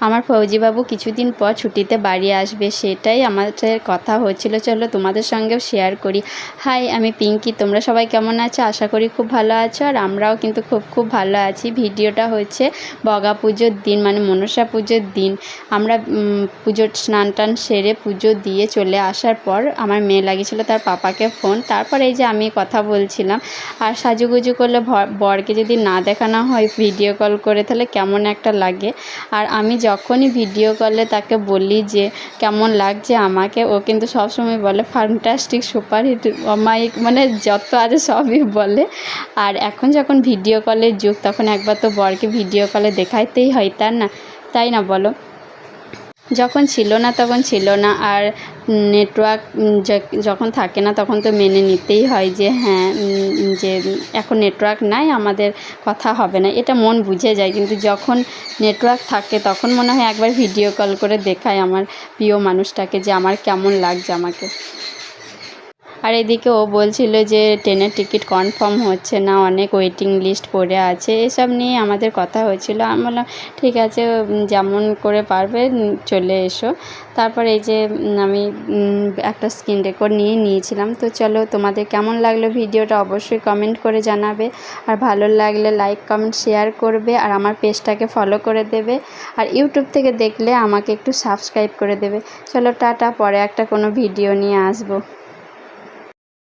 আমার ফৌজিবাবু কিছুদিন পর ছুটিতে বাড়ি আসবে, সেটাই আমাদের কথা হচ্ছিল। চলো তোমাদের সঙ্গেও শেয়ার করি। হাই, আমি পিঙ্কি। তোমরা সবাই কেমন আছো? আশা করি খুব ভালো আছো। আর আমরাও কিন্তু খুব ভালো আছি। ভিডিওটা হচ্ছে বগা পুজোর দিন, মানে মনসা পুজোর দিন। আমরা পুজোর স্নান টান সেরে পুজো দিয়ে চলে আসার পর আমার মেয়ে লাগিয়েছিল তার পাপাকে ফোন। তারপর এই যে আমি কথা বলছিলাম। আর সাজুগুজু করলে বরকে যদি না দেখানো হয় ভিডিও কল করে, তাহলে কেমন একটা লাগে। আর আমি যখনই ভিডিও কলে তাকে বলি যে কেমন লাগছে আমাকে, ও কিন্তু সবসময় বলে ফ্যান্টাস্টিক, সুপারহিট, অমায়িক, মানে যত আছে সবই বলে। আর এখন যখন ভিডিও কলের যুগ, তখন একবার তো বরকে ভিডিও কলে দেখাইতেই হয়, তাই না বলো? যখন ছিল না তখন ছিল না, আর নেটওয়ার্ক যখন থাকে না তখন তো মেনে নিতেই হয় যে হ্যাঁ, যে এখন নেটওয়ার্ক নাই, আমাদের কথা হবে না, এটা মন বুঝে যায়। কিন্তু যখন নেটওয়ার্ক থাকে তখন মনে হয় একবার ভিডিও কল করে দেখায় আমার প্রিয় মানুষটাকে যে আমার কেমন লাগছে আমাকে। আর এদিকে ও বলছিল যে ট্রেনের টিকিট কনফার্ম হচ্ছে না, অনেক ওয়েটিং লিস্ট পড়ে আছে, এসব নিয়ে আমাদের কথা হয়েছিল। আমি বললাম ঠিক আছে, যেমন করে পারবে চলে এসো। তারপর এই যে আমি একটা স্ক্রিন রেকর্ড নিয়েছিলাম। তো চলো, তোমাদের কেমন লাগলো ভিডিওটা অবশ্যই কমেন্ট করে জানাবে। আর ভালো লাগলে লাইক কমেন্ট শেয়ার করবে, আর আমার পেজটাকে ফলো করে দেবে। আর ইউটিউব থেকে দেখলে আমাকে একটু সাবস্ক্রাইব করে দেবে। চলো টাটা, পরে একটা কোনো ভিডিও নিয়ে আসবো।